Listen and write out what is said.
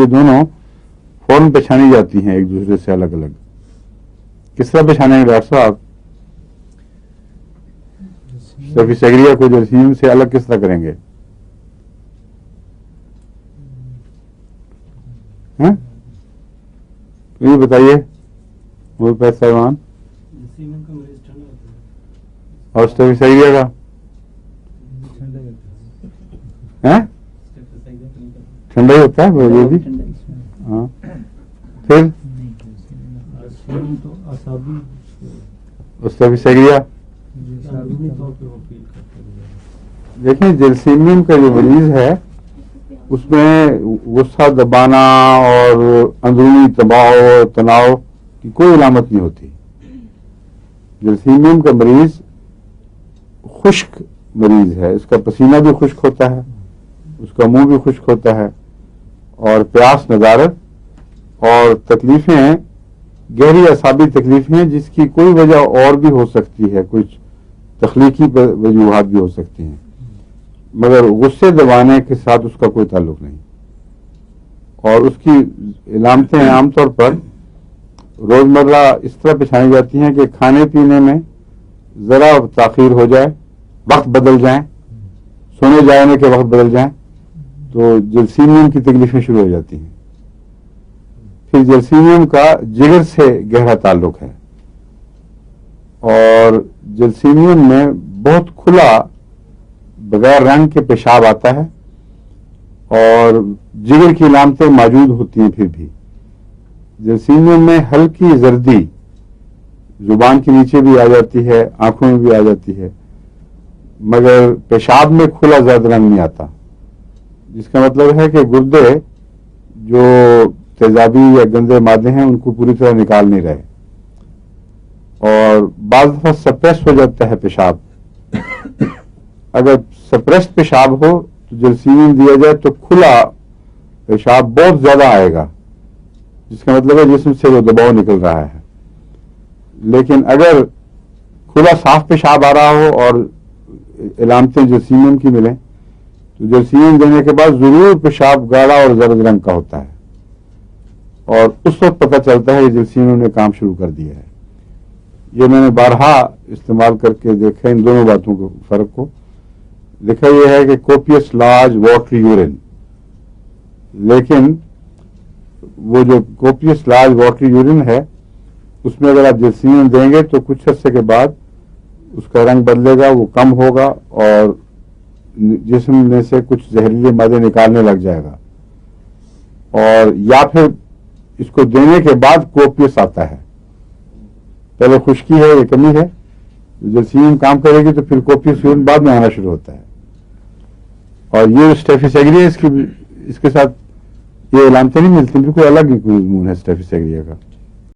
یہ دونوں فوراً پہچانی جاتی ہیں ایک دوسرے سے الگ الگ. کس طرح پہچانیں گے ڈاکٹر صاحب؟ اسٹیفیسیگریا کو جرسینیم سے الگ کس طرح کریں گے؟ یہ بتائیے وہ پیسہ ایمان اور اسٹیفیسیگریا کا ٹھنڈا ہی ہوتا ہے یہ بھی. ہاں پھر اسٹیفیسیگریا دیکھیں جرسینیم کا جو مریض ہے اس میں غصہ دبانا اور اندرونی دباؤ اور تناؤ کی کوئی علامت نہیں ہوتی. جرسینیم کا مریض خشک مریض ہے، اس کا پسینہ بھی خشک ہوتا ہے، اس کا منہ بھی خشک ہوتا ہے، اور پیاس ندارت اور تکلیفیں گہری اعصابی تکلیفیں جس کی کوئی وجہ اور بھی ہو سکتی ہے، کچھ تخلیقی وجوہات بھی ہو سکتی ہیں، مگر غصے دبانے کے ساتھ اس کا کوئی تعلق نہیں. اور اس کی علامتیں عام طور پر روزمرہ اس طرح پہچانی جاتی ہیں کہ کھانے پینے میں ذرا تاخیر ہو جائے، وقت بدل جائیں، سونے جانے کے وقت بدل جائیں تو جرسینیم کی تکلیفیں شروع ہو جاتی ہیں. پھر جرسینیم کا جگر سے گہرا تعلق ہے، اور جرسینیم میں بہت کھلا بغیر رنگ کے پیشاب آتا ہے اور جگر کی علامتیں موجود ہوتی ہیں. پھر بھی جرسینیم میں ہلکی زردی زبان کے نیچے بھی آ جاتی ہے، آنکھوں میں بھی آ جاتی ہے، مگر پیشاب میں کھلا زرد رنگ نہیں آتا، جس کا مطلب ہے کہ گردے جو تیزابی یا گندے مادے ہیں ان کو پوری طرح نکال نہیں رہے، اور بعض دفعہ سپریس ہو جاتا ہے پیشاب. اگر سپریس پیشاب ہو تو جرسینیم دیا جائے تو کھلا پیشاب بہت زیادہ آئے گا، جس کا مطلب ہے جسم سے وہ دباؤ نکل رہا ہے. لیکن اگر کھلا صاف پیشاب آ رہا ہو اور علامتیں جرسینیم کی ملیں تو جرسینیم دینے کے بعد ضرور پیشاب گاڑھا اور زرد رنگ کا ہوتا ہے، اور اس وقت پتہ چلتا ہے کہ جرسینیم نے کام شروع کر دیا ہے. یہ میں نے بارہا استعمال کر کے دیکھا ان دونوں باتوں کو، فرق کو دیکھا. یہ ہے کہ کوپیس لارج واٹری یورین، لیکن وہ جو کوپیس لارج واٹری یورین ہے اس میں اگر آپ جرسینیم دیں گے تو کچھ عرصے کے بعد اس کا رنگ بدلے گا، وہ کم ہوگا اور جسم میں سے کچھ زہریلے مادے نکالنے لگ جائے گا، اور یا پھر اس کو دینے کے بعد کوپیس آتا ہے. پہلے خشکی ہے، یہ کمی ہے، جرسینیم کام کرے گی تو پھر کوپیس یورین بعد میں آنا شروع ہوتا ہے. اور یہ اسٹیفیسیگریا اس کے ساتھ یہ علامتیں نہیں ملتی، بالکل الگ ہی کوئی مضمون ہے اسٹیفیسیگریا کا.